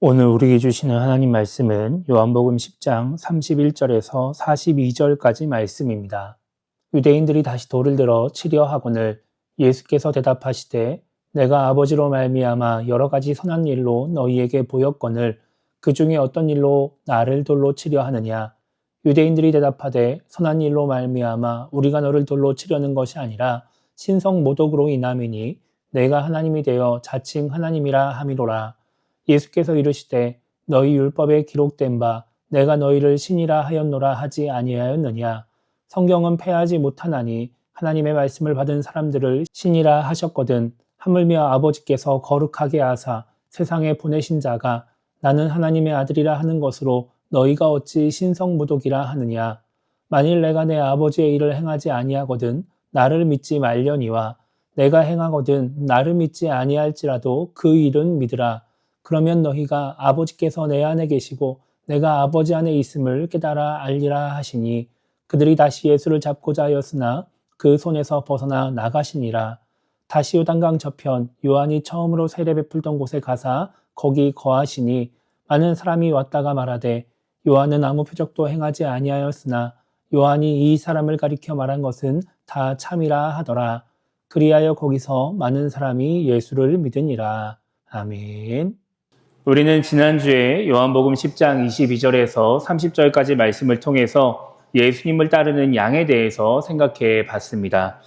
오늘 우리에게 주시는 하나님 말씀은 요한복음 10장 31절에서 42절까지 말씀입니다. 유대인들이 다시 돌을 들어 치려 하거늘 예수께서 대답하시되 내가 아버지로 말미암아 여러 가지 선한 일로 너희에게 보였거늘 그 중에 어떤 일로 나를 돌로 치려 하느냐. 유대인들이 대답하되 선한 일로 말미암아 우리가 너를 돌로 치려는 것이 아니라 신성 모독으로 인함이니 내가 하나님이 되어 자칭 하나님이라 함이로라. 예수께서 이르시되 너희 율법에 기록된 바 내가 너희를 신이라 하였노라 하지 아니하였느냐. 성경은 패하지 못하나니 하나님의 말씀을 받은 사람들을 신이라 하셨거든. 하물며 아버지께서 거룩하게 하사 세상에 보내신 자가 나는 하나님의 아들이라 하는 것으로 너희가 어찌 신성모독이라 하느냐. 만일 내가 내 아버지의 일을 행하지 아니하거든 나를 믿지 말려니와 내가 행하거든 나를 믿지 아니할지라도 그 일은 믿으라. 그러면 너희가 아버지께서 내 안에 계시고 내가 아버지 안에 있음을 깨달아 알리라 하시니 그들이 다시 예수를 잡고자 하였으나 그 손에서 벗어나 나가시니라. 다시 요단강 저편 요한이 처음으로 세례 베풀던 곳에 가사 거기 거하시니 많은 사람이 왔다가 말하되 요한은 아무 표적도 행하지 아니하였으나 요한이 이 사람을 가리켜 말한 것은 다 참이라 하더라. 그리하여 거기서 많은 사람이 예수를 믿으니라. 아멘. 우리는 지난주에 요한복음 10장 22절에서 30절까지 말씀을 통해서 예수님을 따르는 양에 대해서 생각해 봤습니다.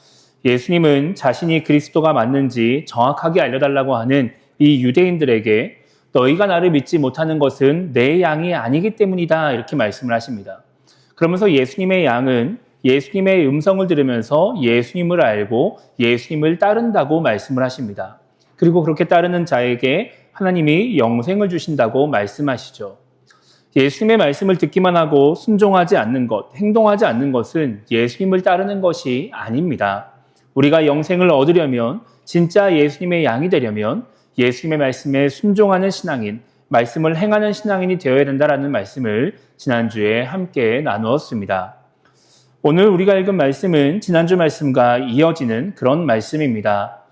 예수님은 자신이 그리스도가 맞는지 정확하게 알려달라고 하는 이 유대인들에게 너희가 나를 믿지 못하는 것은 내 양이 아니기 때문이다 이렇게 말씀을 하십니다. 그러면서 예수님의 양은 예수님의 음성을 들으면서 예수님을 알고 예수님을 따른다고 말씀을 하십니다. 그리고 그렇게 따르는 자에게 하나님이 영생을 주신다고 말씀하시죠. 예수님의 말씀을 듣기만 하고 순종하지 않는 것, 행동하지 않는 것은 예수님을 따르는 것이 아닙니다. 우리가 영생을 얻으려면, 진짜 예수님의 양이 되려면 예수님의 말씀에 순종하는 신앙인, 말씀을 행하는 신앙인이 되어야 된다라는 말씀을 지난주에 함께 나누었습니다. 오늘 우리가 읽은 말씀은 지난주 말씀과 이어지는 그런 말씀입니다.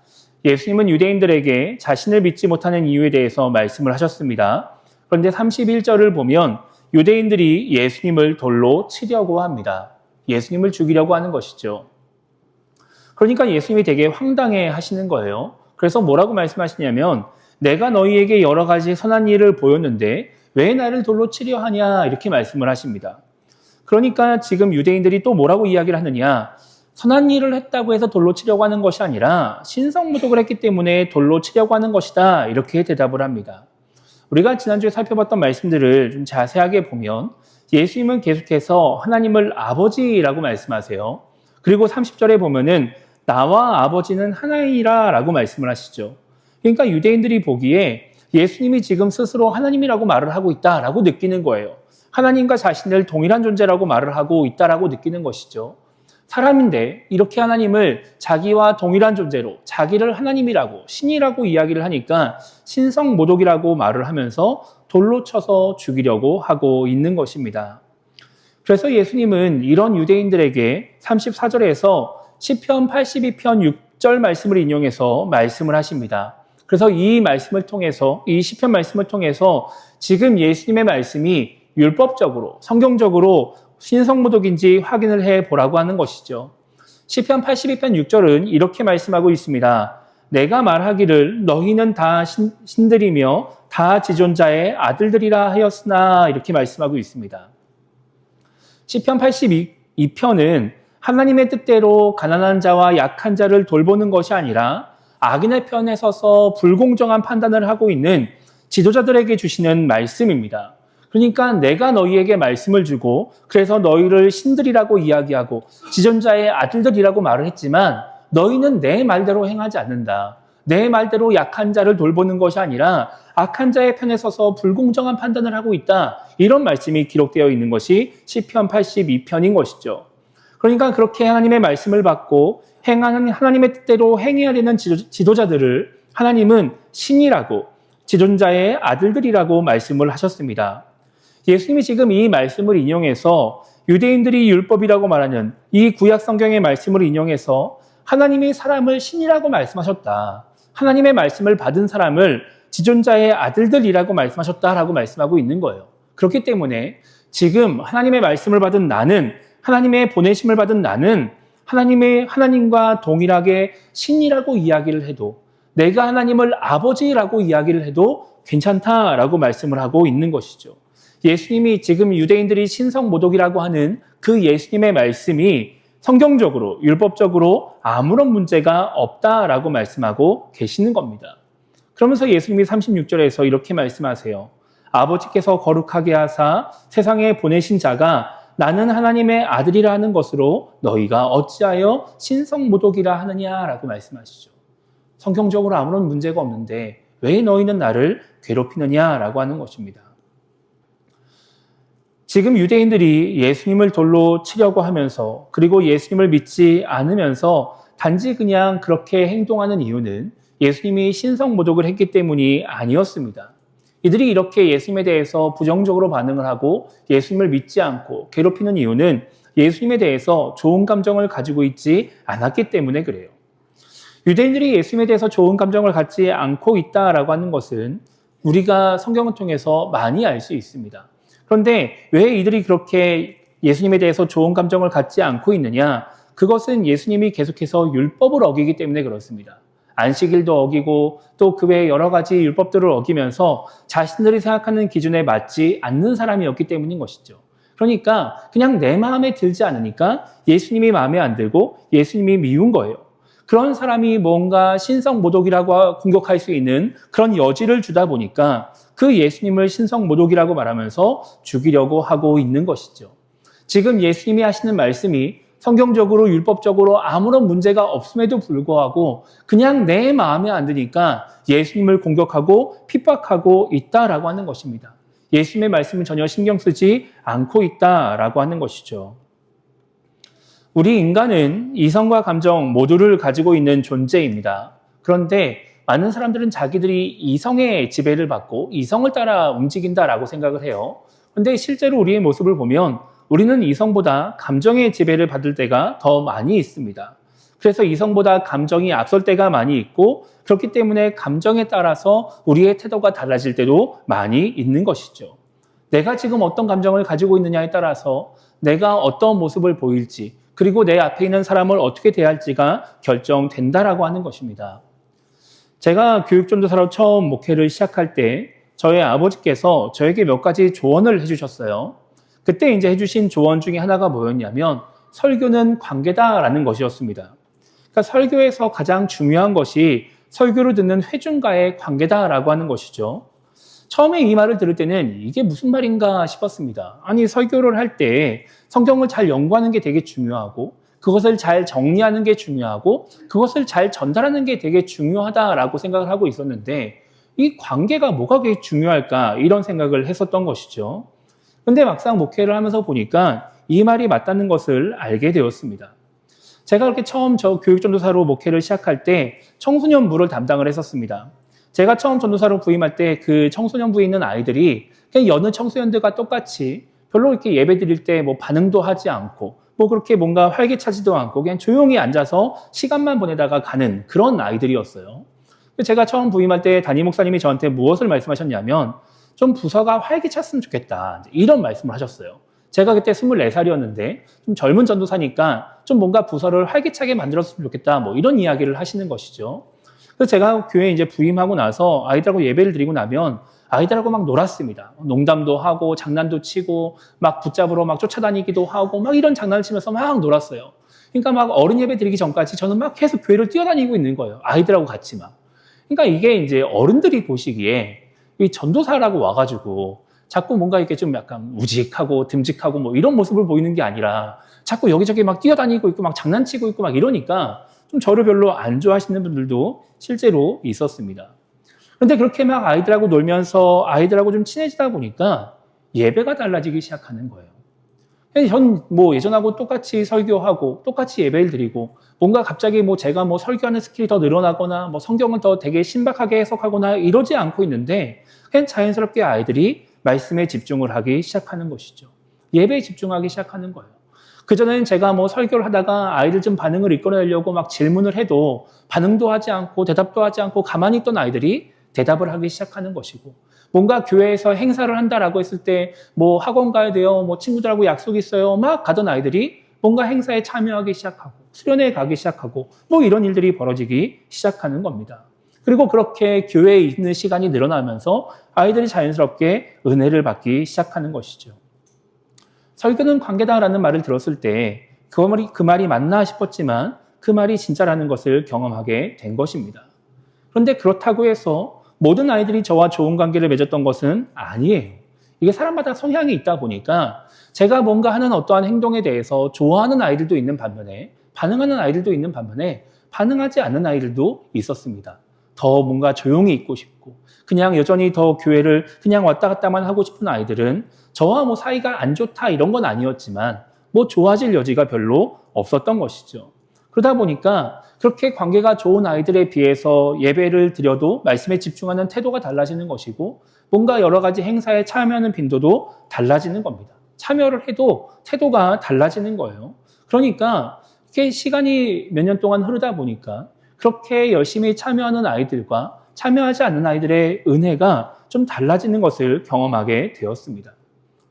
예수님은 유대인들에게 자신을 믿지 못하는 이유에 대해서 말씀을 하셨습니다. 그런데 31절을 보면 유대인들이 예수님을 돌로 치려고 합니다. 예수님을 죽이려고 하는 것이죠. 그러니까 예수님이 되게 황당해 하시는 거예요. 그래서 뭐라고 말씀하시냐면 내가 너희에게 여러 가지 선한 일을 보였는데 왜 나를 돌로 치려 하냐 이렇게 말씀을 하십니다. 그러니까 지금 유대인들이 또 뭐라고 이야기를 하느냐. 선한 일을 했다고 해서 돌로 치려고 하는 것이 아니라 신성모독을 했기 때문에 돌로 치려고 하는 것이다. 이렇게 대답을 합니다. 우리가 지난주에 살펴봤던 말씀들을 좀 자세하게 보면 예수님은 계속해서 하나님을 아버지라고 말씀하세요. 그리고 30절에 보면은 나와 아버지는 하나이라 라고 말씀을 하시죠. 그러니까 유대인들이 보기에 예수님이 지금 스스로 하나님이라고 말을 하고 있다라고 느끼는 거예요. 하나님과 자신을 동일한 존재라고 말을 하고 있다라고 느끼는 것이죠. 사람인데 이렇게 하나님을 자기와 동일한 존재로 자기를 하나님이라고 신이라고 이야기를 하니까 신성모독이라고 말을 하면서 돌로 쳐서 죽이려고 하고 있는 것입니다. 그래서 예수님은 이런 유대인들에게 34절에서 시편 82편 6절 말씀을 인용해서 말씀을 하십니다. 그래서 이 말씀을 통해서 이 시편 말씀을 통해서 지금 예수님의 말씀이 율법적으로 성경적으로 신성모독인지 확인을 해보라고 하는 것이죠. 시편 82편 6절은 이렇게 말씀하고 있습니다. 내가 말하기를 너희는 다 신들이며 다 지존자의 아들들이라 하였으나 이렇게 말씀하고 있습니다. 시편 82편은 하나님의 뜻대로 가난한 자와 약한 자를 돌보는 것이 아니라 악인의 편에 서서 불공정한 판단을 하고 있는 지도자들에게 주시는 말씀입니다. 그러니까 내가 너희에게 말씀을 주고 그래서 너희를 신들이라고 이야기하고 지존자의 아들들이라고 말을 했지만 너희는 내 말대로 행하지 않는다. 내 말대로 약한 자를 돌보는 것이 아니라 악한 자의 편에 서서 불공정한 판단을 하고 있다. 이런 말씀이 기록되어 있는 것이 시편 82편인 것이죠. 그러니까 그렇게 하나님의 말씀을 받고 행하는 하나님의 뜻대로 행해야 되는 지도자들을 하나님은 신이라고 지존자의 아들들이라고 말씀을 하셨습니다. 예수님이 지금 이 말씀을 인용해서 유대인들이 율법이라고 말하는 이 구약 성경의 말씀을 인용해서 하나님이 사람을 신이라고 말씀하셨다. 하나님의 말씀을 받은 사람을 지존자의 아들들이라고 말씀하셨다라고 말씀하고 있는 거예요. 그렇기 때문에 지금 하나님의 말씀을 받은 나는, 하나님의 보내심을 받은 나는 하나님과 동일하게 신이라고 이야기를 해도, 내가 하나님을 아버지라고 이야기를 해도 괜찮다라고 말씀을 하고 있는 것이죠. 예수님이 지금 유대인들이 신성모독이라고 하는 그 예수님의 말씀이 성경적으로, 율법적으로 아무런 문제가 없다라고 말씀하고 계시는 겁니다. 그러면서 예수님이 36절에서 이렇게 말씀하세요. 아버지께서 거룩하게 하사 세상에 보내신 자가 나는 하나님의 아들이라 하는 것으로 너희가 어찌하여 신성모독이라 하느냐라고 말씀하시죠. 성경적으로 아무런 문제가 없는데 왜 너희는 나를 괴롭히느냐라고 하는 것입니다. 지금 유대인들이 예수님을 돌로 치려고 하면서, 그리고 예수님을 믿지 않으면서 단지 그냥 그렇게 행동하는 이유는 예수님이 신성모독을 했기 때문이 아니었습니다. 이들이 이렇게 예수님에 대해서 부정적으로 반응을 하고 예수님을 믿지 않고 괴롭히는 이유는 예수님에 대해서 좋은 감정을 가지고 있지 않았기 때문에 그래요. 유대인들이 예수님에 대해서 좋은 감정을 갖지 않고 있다라고 하는 것은 우리가 성경을 통해서 많이 알 수 있습니다. 그런데 왜 이들이 그렇게 예수님에 대해서 좋은 감정을 갖지 않고 있느냐? 그것은 예수님이 계속해서 율법을 어기기 때문에 그렇습니다. 안식일도 어기고 또 그 외에 여러 가지 율법들을 어기면서 자신들이 생각하는 기준에 맞지 않는 사람이었기 때문인 것이죠. 그러니까 그냥 내 마음에 들지 않으니까 예수님이 마음에 안 들고 예수님이 미운 거예요. 그런 사람이 뭔가 신성모독이라고 공격할 수 있는 그런 여지를 주다 보니까 그 예수님을 신성모독이라고 말하면서 죽이려고 하고 있는 것이죠. 지금 예수님이 하시는 말씀이 성경적으로 율법적으로 아무런 문제가 없음에도 불구하고 그냥 내 마음에 안 드니까 예수님을 공격하고 핍박하고 있다라고 하는 것입니다. 예수님의 말씀은 전혀 신경 쓰지 않고 있다라고 하는 것이죠. 우리 인간은 이성과 감정 모두를 가지고 있는 존재입니다. 그런데 많은 사람들은 자기들이 이성의 지배를 받고 이성을 따라 움직인다라고 생각을 해요. 그런데 실제로 우리의 모습을 보면 우리는 이성보다 감정의 지배를 받을 때가 더 많이 있습니다. 그래서 이성보다 감정이 앞설 때가 많이 있고, 그렇기 때문에 감정에 따라서 우리의 태도가 달라질 때도 많이 있는 것이죠. 내가 지금 어떤 감정을 가지고 있느냐에 따라서 내가 어떤 모습을 보일지, 그리고 내 앞에 있는 사람을 어떻게 대할지가 결정된다라고 하는 것입니다. 제가 교육전도사로 처음 목회를 시작할 때 저의 아버지께서 저에게 몇 가지 조언을 해주셨어요. 그때 이제 해주신 조언 중에 하나가 뭐였냐면 설교는 관계다라는 것이었습니다. 그러니까 설교에서 가장 중요한 것이 설교를 듣는 회중과의 관계다라고 하는 것이죠. 처음에 이 말을 들을 때는 이게 무슨 말인가 싶었습니다. 아니, 설교를 할 때 성경을 잘 연구하는 게 되게 중요하고 그것을 잘 정리하는 게 중요하고 그것을 잘 전달하는 게 되게 중요하다라고 생각을 하고 있었는데 이 관계가 뭐가 그렇게 중요할까 이런 생각을 했었던 것이죠. 근데 막상 목회를 하면서 보니까 이 말이 맞다는 것을 알게 되었습니다. 제가 그렇게 처음 저 교육전도사로 목회를 시작할 때 청소년부를 담당을 했었습니다. 제가 처음 전도사로 부임할 때 그 청소년부에 있는 아이들이 그냥 여느 청소년들과 똑같이 별로 이렇게 예배 드릴 때 뭐 반응도 하지 않고 뭐 그렇게 뭔가 활기차지도 않고 그냥 조용히 앉아서 시간만 보내다가 가는 그런 아이들이었어요. 제가 처음 부임할 때 담임 목사님이 저한테 무엇을 말씀하셨냐면 좀 부서가 활기찼으면 좋겠다, 이런 말씀을 하셨어요. 제가 그때 24살이었는데 좀 젊은 전도사니까 좀 뭔가 부서를 활기차게 만들었으면 좋겠다, 뭐 이런 이야기를 하시는 것이죠. 그래서 제가 교회에 이제 부임하고 나서 아이들하고 예배를 드리고 나면 아이들하고 막 놀았습니다. 농담도 하고 장난도 치고 막 붙잡으러 막 쫓아다니기도 하고 막 이런 장난을 치면서 막 놀았어요. 그러니까 막 어른 예배 드리기 전까지 저는 막 계속 교회를 뛰어다니고 있는 거예요. 아이들하고 같이 막. 그러니까 이게 이제 어른들이 보시기에 이 전도사라고 와가지고 자꾸 뭔가 이렇게 좀 약간 우직하고 듬직하고 뭐 이런 모습을 보이는 게 아니라 자꾸 여기저기 막 뛰어다니고 있고 막 장난치고 있고 막 이러니까 좀 저를 별로 안 좋아하시는 분들도 실제로 있었습니다. 그런데 그렇게 막 아이들하고 놀면서 아이들하고 좀 친해지다 보니까 예배가 달라지기 시작하는 거예요. 전 뭐 예전하고 똑같이 설교하고 똑같이 예배를 드리고 뭔가 갑자기 뭐 제가 뭐 설교하는 스킬이 더 늘어나거나 뭐 성경을 더 되게 신박하게 해석하거나 이러지 않고 있는데 그냥 자연스럽게 아이들이 말씀에 집중을 하기 시작하는 것이죠. 예배에 집중하기 시작하는 거예요. 그전에는 제가 뭐 설교를 하다가 아이들 좀 반응을 이끌어내려고 막 질문을 해도 반응도 하지 않고 대답도 하지 않고 가만히 있던 아이들이 대답을 하기 시작하는 것이고, 뭔가 교회에서 행사를 한다라고 했을 때 뭐 학원 가야 돼요, 뭐 친구들하고 약속 있어요, 막 가던 아이들이 뭔가 행사에 참여하기 시작하고 수련회에 가기 시작하고 뭐 이런 일들이 벌어지기 시작하는 겁니다. 그리고 그렇게 교회에 있는 시간이 늘어나면서 아이들이 자연스럽게 은혜를 받기 시작하는 것이죠. 설교는 관계다라는 말을 들었을 때 그 말이 맞나 싶었지만 그 말이 진짜라는 것을 경험하게 된 것입니다. 그런데 그렇다고 해서 모든 아이들이 저와 좋은 관계를 맺었던 것은 아니에요. 이게 사람마다 성향이 있다 보니까 제가 뭔가 하는 어떠한 행동에 대해서 좋아하는 아이들도 있는 반면에 반응하는 아이들도 있는 반면에 반응하지 않는 아이들도 있었습니다. 더 뭔가 조용히 있고 싶고 그냥 여전히 더 교회를 그냥 왔다 갔다만 하고 싶은 아이들은 저와 뭐 사이가 안 좋다 이런 건 아니었지만 뭐 좋아질 여지가 별로 없었던 것이죠. 그러다 보니까 그렇게 관계가 좋은 아이들에 비해서 예배를 드려도 말씀에 집중하는 태도가 달라지는 것이고 뭔가 여러 가지 행사에 참여하는 빈도도 달라지는 겁니다. 참여를 해도 태도가 달라지는 거예요. 그러니까 이렇게 시간이 몇 년 동안 흐르다 보니까 그렇게 열심히 참여하는 아이들과 참여하지 않는 아이들의 은혜가 좀 달라지는 것을 경험하게 되었습니다.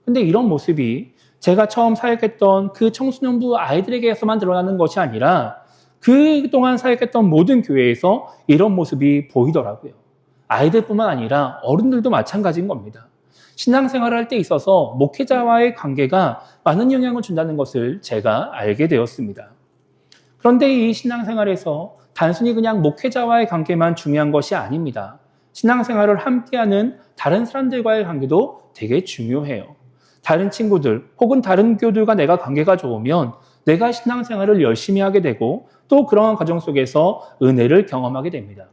근데 이런 모습이 제가 처음 사역했던 그 청소년부 아이들에게서만 드러나는 것이 아니라 그동안 사역했던 모든 교회에서 이런 모습이 보이더라고요. 아이들뿐만 아니라 어른들도 마찬가지인 겁니다. 신앙생활을 할 때 있어서 목회자와의 관계가 많은 영향을 준다는 것을 제가 알게 되었습니다. 그런데 이 신앙생활에서 단순히 그냥 목회자와의 관계만 중요한 것이 아닙니다. 신앙생활을 함께하는 다른 사람들과의 관계도 되게 중요해요. 다른 친구들 혹은 다른 교들과 내가 관계가 좋으면 내가 신앙생활을 열심히 하게 되고 또 그러한 과정 속에서 은혜를 경험하게 됩니다.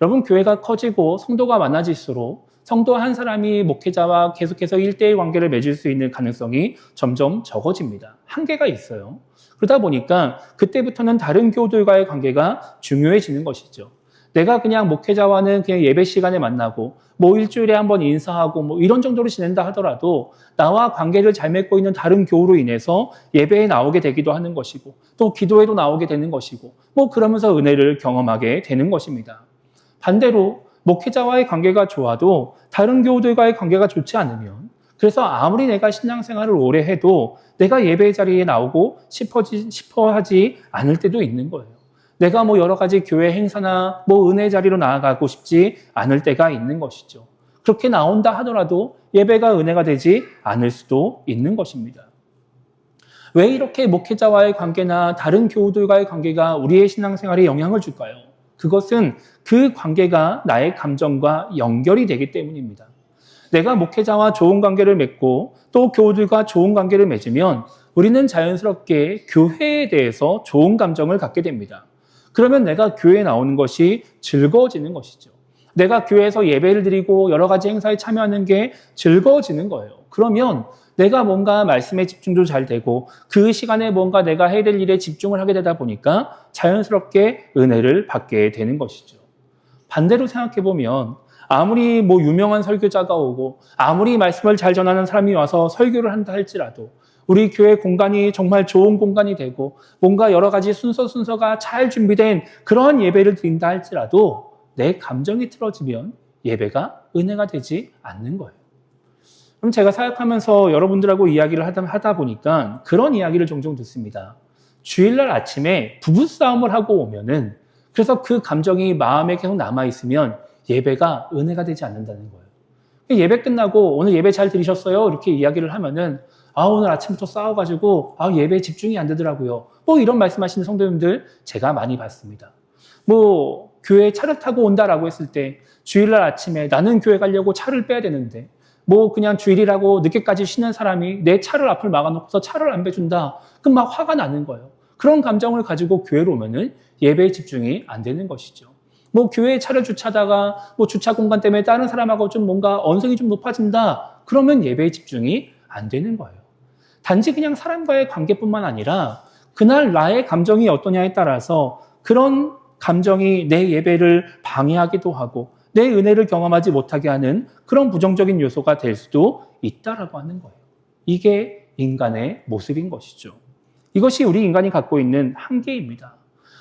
여러분, 교회가 커지고 성도가 많아질수록 성도 한 사람이 목회자와 계속해서 1대1 관계를 맺을 수 있는 가능성이 점점 적어집니다. 한계가 있어요. 그러다 보니까 그때부터는 다른 교우들과의 관계가 중요해지는 것이죠. 내가 그냥 목회자와는 그냥 예배 시간에 만나고 뭐 일주일에 한번 인사하고 뭐 이런 정도로 지낸다 하더라도 나와 관계를 잘 맺고 있는 다른 교우로 인해서 예배에 나오게 되기도 하는 것이고 또 기도에도 나오게 되는 것이고 뭐 그러면서 은혜를 경험하게 되는 것입니다. 반대로 목회자와의 관계가 좋아도 다른 교우들과의 관계가 좋지 않으면 그래서 아무리 내가 신앙생활을 오래 해도 내가 예배 자리에 나오고 싶어 하지 않을 때도 있는 거예요. 내가 뭐 여러 가지 교회 행사나 뭐 은혜 자리로 나아가고 싶지 않을 때가 있는 것이죠. 그렇게 나온다 하더라도 예배가 은혜가 되지 않을 수도 있는 것입니다. 왜 이렇게 목회자와의 관계나 다른 교우들과의 관계가 우리의 신앙생활에 영향을 줄까요? 그것은 그 관계가 나의 감정과 연결이 되기 때문입니다. 내가 목회자와 좋은 관계를 맺고 또 교우들과 좋은 관계를 맺으면 우리는 자연스럽게 교회에 대해서 좋은 감정을 갖게 됩니다. 그러면 내가 교회에 나오는 것이 즐거워지는 것이죠. 내가 교회에서 예배를 드리고 여러 가지 행사에 참여하는 게 즐거워지는 거예요. 그러면 내가 뭔가 말씀에 집중도 잘 되고 그 시간에 뭔가 내가 해야 될 일에 집중을 하게 되다 보니까 자연스럽게 은혜를 받게 되는 것이죠. 반대로 생각해 보면 아무리 뭐 유명한 설교자가 오고 아무리 말씀을 잘 전하는 사람이 와서 설교를 한다 할지라도 우리 교회 공간이 정말 좋은 공간이 되고 뭔가 여러 가지 순서가 잘 준비된 그러한 예배를 드린다 할지라도 내 감정이 틀어지면 예배가 은혜가 되지 않는 거예요. 그럼 제가 사역하면서 여러분들하고 이야기를 하다 보니까 그런 이야기를 종종 듣습니다. 주일날 아침에 부부싸움을 하고 오면은 그래서 그 감정이 마음에 계속 남아있으면 예배가 은혜가 되지 않는다는 거예요. 예배 끝나고 오늘 예배 잘 들으셨어요? 이렇게 이야기를 하면은 오늘 아침부터 싸워가지고 예배에 집중이 안 되더라고요. 뭐 이런 말씀하시는 성도님들 제가 많이 봤습니다. 뭐 교회에 차를 타고 온다라고 했을 때 주일날 아침에 나는 교회 가려고 차를 빼야 되는데 뭐 그냥 주일이라고 늦게까지 쉬는 사람이 내 차를 앞을 막아놓고서 차를 안 빼준다. 그럼 막 화가 나는 거예요. 그런 감정을 가지고 교회로 오면은 예배에 집중이 안 되는 것이죠. 뭐 교회에 차를 주차하다가 뭐 주차 공간 때문에 다른 사람하고 좀 뭔가 언성이 좀 높아진다. 그러면 예배에 집중이 안 되는 거예요. 단지 그냥 사람과의 관계뿐만 아니라 그날 나의 감정이 어떠냐에 따라서 그런 감정이 내 예배를 방해하기도 하고 내 은혜를 경험하지 못하게 하는 그런 부정적인 요소가 될 수도 있다라고 하는 거예요. 이게 인간의 모습인 것이죠. 이것이 우리 인간이 갖고 있는 한계입니다.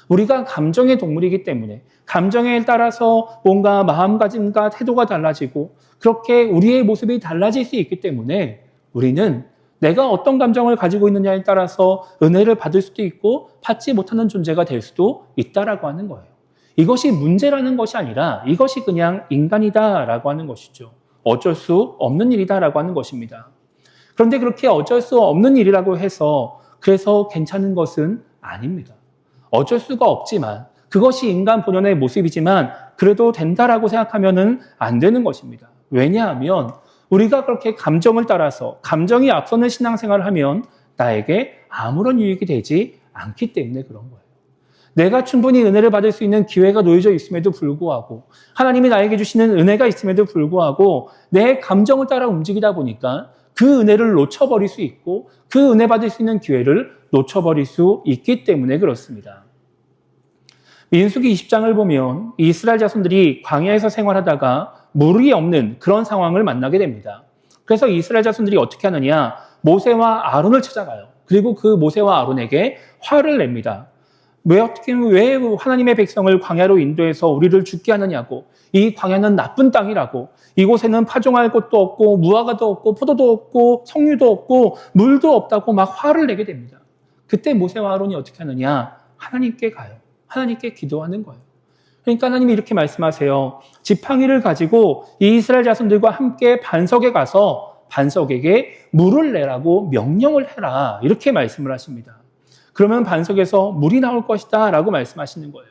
우리가 감정의 동물이기 때문에 감정에 따라서 뭔가 마음가짐과 태도가 달라지고 그렇게 우리의 모습이 달라질 수 있기 때문에 우리는 내가 어떤 감정을 가지고 있느냐에 따라서 은혜를 받을 수도 있고 받지 못하는 존재가 될 수도 있다라고 하는 거예요. 이것이 문제라는 것이 아니라 이것이 그냥 인간이다라고 하는 것이죠. 어쩔 수 없는 일이다라고 하는 것입니다. 그런데 그렇게 어쩔 수 없는 일이라고 해서 그래서 괜찮은 것은 아닙니다. 어쩔 수가 없지만 그것이 인간 본연의 모습이지만 그래도 된다라고 생각하면은 안 되는 것입니다. 왜냐하면 우리가 그렇게 감정을 따라서 감정이 앞서는 신앙생활을 하면 나에게 아무런 유익이 되지 않기 때문에 그런 거예요. 내가 충분히 은혜를 받을 수 있는 기회가 놓여져 있음에도 불구하고 하나님이 나에게 주시는 은혜가 있음에도 불구하고 내 감정을 따라 움직이다 보니까 그 은혜를 놓쳐버릴 수 있고 그 은혜 받을 수 있는 기회를 놓쳐버릴 수 있기 때문에 그렇습니다. 민수기 20장을 보면 이스라엘 자손들이 광야에서 생활하다가 물이 없는 그런 상황을 만나게 됩니다. 그래서 이스라엘 자손들이 어떻게 하느냐? 모세와 아론을 찾아가요. 그리고 그 모세와 아론에게 화를 냅니다. 왜 하나님의 백성을 광야로 인도해서 우리를 죽게 하느냐고. 이 광야는 나쁜 땅이라고. 이곳에는 파종할 곳도 없고 무화과도 없고 포도도 없고 석류도 없고 물도 없다고 막 화를 내게 됩니다. 그때 모세와 아론이 어떻게 하느냐? 하나님께 가요. 하나님께 기도하는 거예요. 그러니까 하나님이 이렇게 말씀하세요. 지팡이를 가지고 이 이스라엘 자손들과 함께 반석에 가서 반석에게 물을 내라고 명령을 해라. 이렇게 말씀을 하십니다. 그러면 반석에서 물이 나올 것이다 라고 말씀하시는 거예요.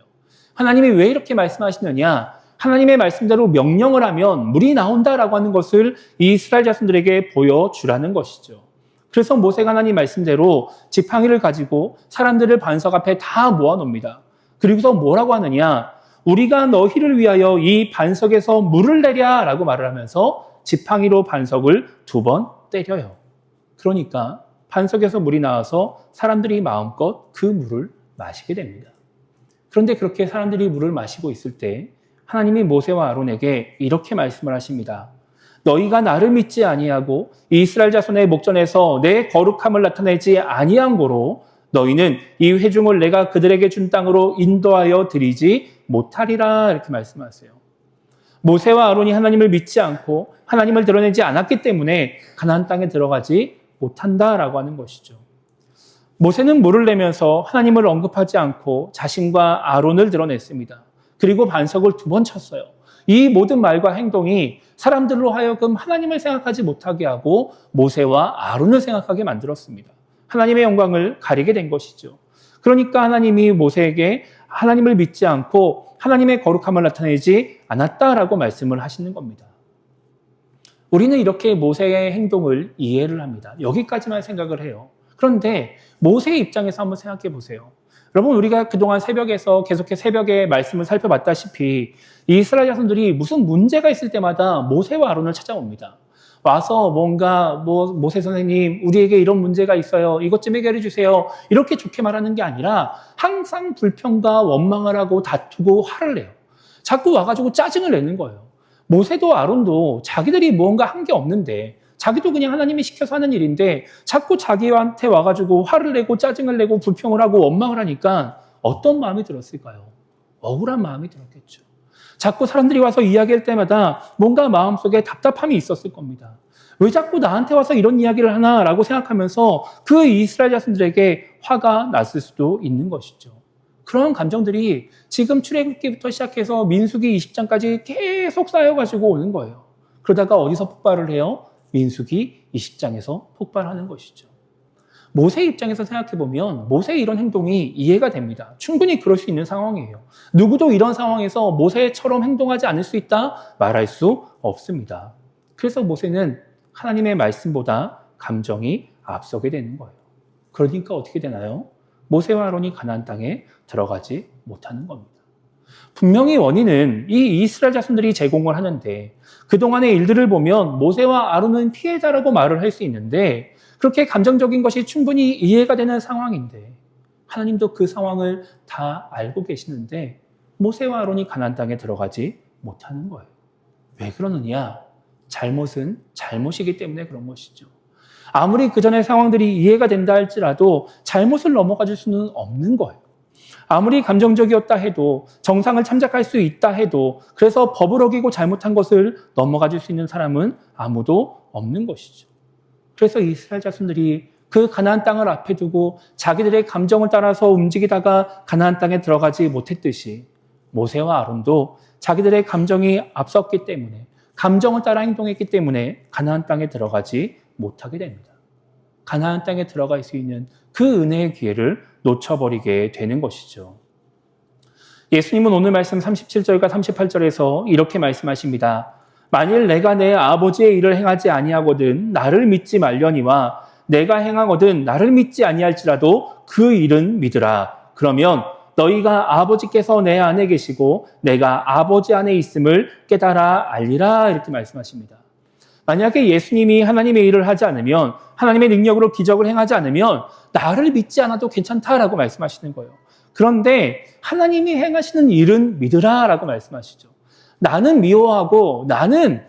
하나님이 왜 이렇게 말씀하시느냐? 하나님의 말씀대로 명령을 하면 물이 나온다라고 하는 것을 이 이스라엘 자손들에게 보여주라는 것이죠. 그래서 모세가 하나님 말씀대로 지팡이를 가지고 사람들을 반석 앞에 다 모아놓습니다. 그리고서 뭐라고 하느냐? 우리가 너희를 위하여 이 반석에서 물을 내랴 라고 말을 하면서 지팡이로 반석을 2번 때려요. 그러니까 반석에서 물이 나와서 사람들이 마음껏 그 물을 마시게 됩니다. 그런데 그렇게 사람들이 물을 마시고 있을 때 하나님이 모세와 아론에게 이렇게 말씀을 하십니다. 너희가 나를 믿지 아니하고 이스라엘 자손의 목전에서 내 거룩함을 나타내지 아니한 고로 너희는 이 회중을 내가 그들에게 준 땅으로 인도하여 드리지 못하리라 이렇게 말씀하세요. 모세와 아론이 하나님을 믿지 않고 하나님을 드러내지 않았기 때문에 가나안 땅에 들어가지 못한다라고 하는 것이죠. 모세는 물을 내면서 하나님을 언급하지 않고 자신과 아론을 드러냈습니다. 그리고 반석을 2번 쳤어요. 이 모든 말과 행동이 사람들로 하여금 하나님을 생각하지 못하게 하고 모세와 아론을 생각하게 만들었습니다. 하나님의 영광을 가리게 된 것이죠. 그러니까 하나님이 모세에게 하나님을 믿지 않고 하나님의 거룩함을 나타내지 않았다라고 말씀을 하시는 겁니다. 우리는 이렇게 모세의 행동을 이해를 합니다. 여기까지만 생각을 해요. 그런데 모세의 입장에서 한번 생각해 보세요. 여러분, 우리가 그동안 새벽에서 계속해서 새벽에 말씀을 살펴봤다시피 이스라엘 자손들이 무슨 문제가 있을 때마다 모세와 아론을 찾아옵니다. 와서 뭔가 모세 선생님 우리에게 이런 문제가 있어요. 이것 좀 해결해 주세요. 이렇게 좋게 말하는 게 아니라 항상 불평과 원망을 하고 다투고 화를 내요. 자꾸 와가지고 짜증을 내는 거예요. 모세도 아론도 자기들이 뭔가 한 게 없는데 자기도 그냥 하나님이 시켜서 하는 일인데 자꾸 자기한테 와가지고 화를 내고 짜증을 내고 불평을 하고 원망을 하니까 어떤 마음이 들었을까요? 억울한 마음이 들었겠죠. 자꾸 사람들이 와서 이야기할 때마다 뭔가 마음속에 답답함이 있었을 겁니다. 왜 자꾸 나한테 와서 이런 이야기를 하나라고 생각하면서 그 이스라엘 자손들에게 화가 났을 수도 있는 것이죠. 그런 감정들이 지금 출애굽기부터 시작해서 민수기 20장까지 계속 쌓여가지고 오는 거예요. 그러다가 어디서 폭발을 해요? 민수기 20장에서 폭발하는 것이죠. 모세 입장에서 생각해보면 모세의 이런 행동이 이해가 됩니다. 충분히 그럴 수 있는 상황이에요. 누구도 이런 상황에서 모세처럼 행동하지 않을 수 있다? 말할 수 없습니다. 그래서 모세는 하나님의 말씀보다 감정이 앞서게 되는 거예요. 그러니까 어떻게 되나요? 모세와 아론이 가나안 땅에 들어가지 못하는 겁니다. 분명히 원인은 이 이스라엘 자손들이 제공을 하는데 그동안의 일들을 보면 모세와 아론은 피해자라고 말을 할 수 있는데 그렇게 감정적인 것이 충분히 이해가 되는 상황인데 하나님도 그 상황을 다 알고 계시는데 모세와 아론이 가나안 땅에 들어가지 못하는 거예요. 왜 그러느냐? 잘못은 잘못이기 때문에 그런 것이죠. 아무리 그 전의 상황들이 이해가 된다 할지라도 잘못을 넘어가 줄 수는 없는 거예요. 아무리 감정적이었다 해도, 정상을 참작할 수 있다 해도, 그래서 법을 어기고 잘못한 것을 넘어가 줄 수 있는 사람은 아무도 없는 것이죠. 그래서 이스라엘 자손들이 그 가나안 땅을 앞에 두고 자기들의 감정을 따라서 움직이다가 가나안 땅에 들어가지 못했듯이, 모세와 아론도 자기들의 감정이 앞섰기 때문에, 감정을 따라 행동했기 때문에 가나안 땅에 들어가지 못하게 됩니다. 가나안 땅에 들어갈 수 있는 그 은혜의 기회를 놓쳐버리게 되는 것이죠. 예수님은 오늘 말씀 37절과 38절에서 이렇게 말씀하십니다. 만일 내가 내 아버지의 일을 행하지 아니하거든 나를 믿지 말려니와 내가 행하거든 나를 믿지 아니할지라도 그 일은 믿으라. 그러면 너희가 아버지께서 내 안에 계시고 내가 아버지 안에 있음을 깨달아 알리라. 이렇게 말씀하십니다. 만약에 예수님이 하나님의 일을 하지 않으면, 하나님의 능력으로 기적을 행하지 않으면 나를 믿지 않아도 괜찮다라고 말씀하시는 거예요. 그런데 하나님이 행하시는 일은 믿으라라고 말씀하시죠. 나는 미워하고 나는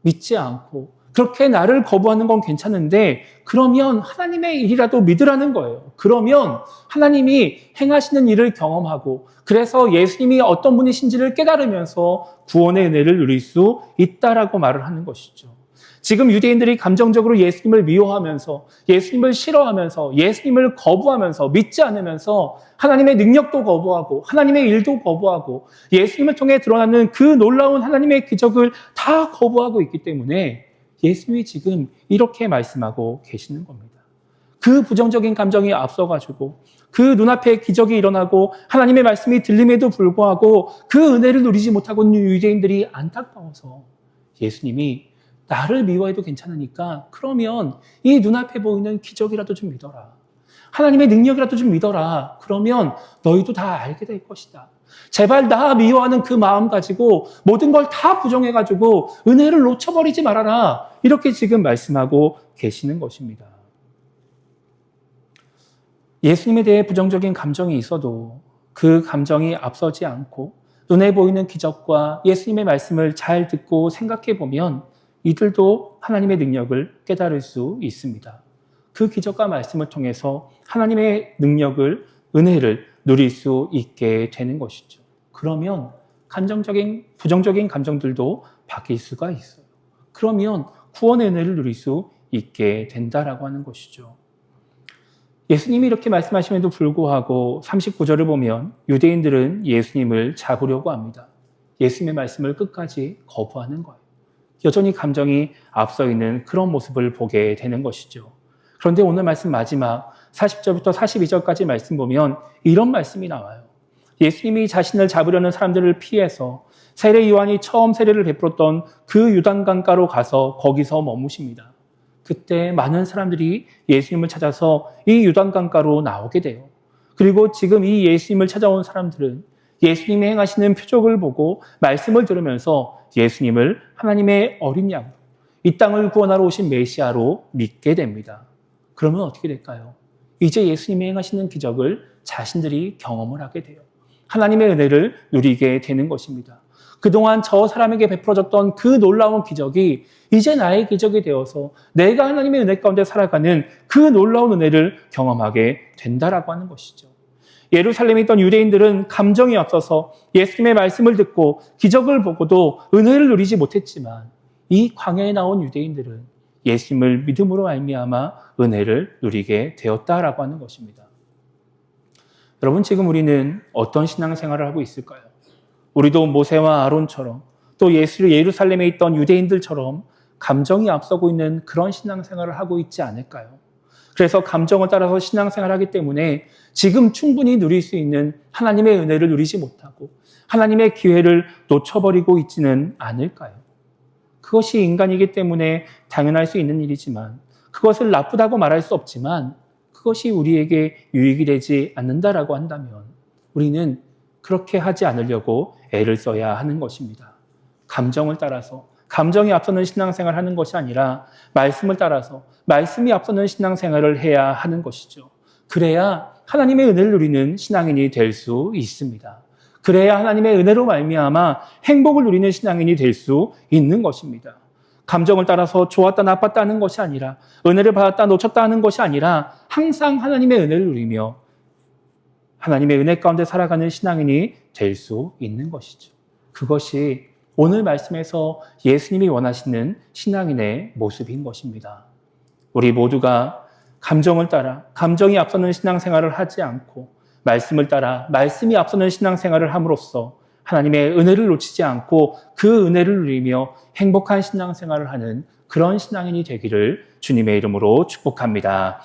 믿지 않고 그렇게 나를 거부하는 건 괜찮은데, 그러면 하나님의 일이라도 믿으라는 거예요. 그러면 하나님이 행하시는 일을 경험하고, 그래서 예수님이 어떤 분이신지를 깨달으면서 구원의 은혜를 누릴 수 있다라고 말을 하는 것이죠. 지금 유대인들이 감정적으로 예수님을 미워하면서, 예수님을 싫어하면서, 예수님을 거부하면서, 믿지 않으면서 하나님의 능력도 거부하고 하나님의 일도 거부하고 예수님을 통해 드러나는 그 놀라운 하나님의 기적을 다 거부하고 있기 때문에 예수님이 지금 이렇게 말씀하고 계시는 겁니다. 그 부정적인 감정이 앞서가지고 그 눈앞에 기적이 일어나고 하나님의 말씀이 들림에도 불구하고 그 은혜를 누리지 못하고 있는 유대인들이 안타까워서 예수님이 나를 미워해도 괜찮으니까 그러면 이 눈앞에 보이는 기적이라도 좀 믿어라. 하나님의 능력이라도 좀 믿어라. 그러면 너희도 다 알게 될 것이다. 제발 나 미워하는 그 마음 가지고 모든 걸 다 부정해가지고 은혜를 놓쳐버리지 말아라. 이렇게 지금 말씀하고 계시는 것입니다. 예수님에 대해 부정적인 감정이 있어도 그 감정이 앞서지 않고 눈에 보이는 기적과 예수님의 말씀을 잘 듣고 생각해 보면 이들도 하나님의 능력을 깨달을 수 있습니다. 그 기적과 말씀을 통해서 하나님의 능력을, 은혜를 누릴 수 있게 되는 것이죠. 그러면 부정적인 감정들도 바뀔 수가 있어요. 그러면 구원의 은혜를 누릴 수 있게 된다라고 하는 것이죠. 예수님이 이렇게 말씀하심에도 불구하고 39절을 보면 유대인들은 예수님을 잡으려고 합니다. 예수님의 말씀을 끝까지 거부하는 거예요. 여전히 감정이 앞서 있는 그런 모습을 보게 되는 것이죠. 그런데 오늘 말씀 마지막 40절부터 42절까지 말씀 보면 이런 말씀이 나와요. 예수님이 자신을 잡으려는 사람들을 피해서 세례 요한이 처음 세례를 베풀었던 그 요단강가로 가서 거기서 머무십니다. 그때 많은 사람들이 예수님을 찾아서 이 요단강가로 나오게 돼요. 그리고 지금 이 예수님을 찾아온 사람들은 예수님이 행하시는 표적을 보고 말씀을 들으면서 예수님을 하나님의 어린 양, 이 땅을 구원하러 오신 메시아로 믿게 됩니다. 그러면 어떻게 될까요? 이제 예수님이 행하시는 기적을 자신들이 경험을 하게 돼요. 하나님의 은혜를 누리게 되는 것입니다. 그동안 저 사람에게 베풀어졌던 그 놀라운 기적이 이제 나의 기적이 되어서 내가 하나님의 은혜 가운데 살아가는 그 놀라운 은혜를 경험하게 된다라고 하는 것이죠. 예루살렘에 있던 유대인들은 감정이 앞서서 예수님의 말씀을 듣고 기적을 보고도 은혜를 누리지 못했지만 이 광야에 나온 유대인들은 예수님을 믿음으로 말미암아 은혜를 누리게 되었다라고 하는 것입니다. 여러분, 지금 우리는 어떤 신앙생활을 하고 있을까요? 우리도 모세와 아론처럼 또 예루살렘에 있던 유대인들처럼 감정이 앞서고 있는 그런 신앙생활을 하고 있지 않을까요? 그래서 감정을 따라서 신앙생활을 하기 때문에 지금 충분히 누릴 수 있는 하나님의 은혜를 누리지 못하고 하나님의 기회를 놓쳐버리고 있지는 않을까요? 그것이 인간이기 때문에 당연할 수 있는 일이지만, 그것을 나쁘다고 말할 수 없지만 그것이 우리에게 유익이 되지 않는다라고 한다면 우리는 그렇게 하지 않으려고 애를 써야 하는 것입니다. 감정을 따라서, 감정이 앞서는 신앙생활을 하는 것이 아니라 말씀을 따라서 말씀이 앞서는 신앙생활을 해야 하는 것이죠. 그래야 하나님의 은혜를 누리는 신앙인이 될 수 있습니다. 그래야 하나님의 은혜로 말미암아 행복을 누리는 신앙인이 될 수 있는 것입니다. 감정을 따라서 좋았다 나빴다 하는 것이 아니라, 은혜를 받았다 놓쳤다 하는 것이 아니라 항상 하나님의 은혜를 누리며 하나님의 은혜 가운데 살아가는 신앙인이 될 수 있는 것이죠. 그것이 오늘 말씀에서 예수님이 원하시는 신앙인의 모습인 것입니다. 우리 모두가 감정을 따라 감정이 앞서는 신앙생활을 하지 않고 말씀을 따라 말씀이 앞서는 신앙생활을 함으로써 하나님의 은혜를 놓치지 않고 그 은혜를 누리며 행복한 신앙생활을 하는 그런 신앙인이 되기를 주님의 이름으로 축복합니다.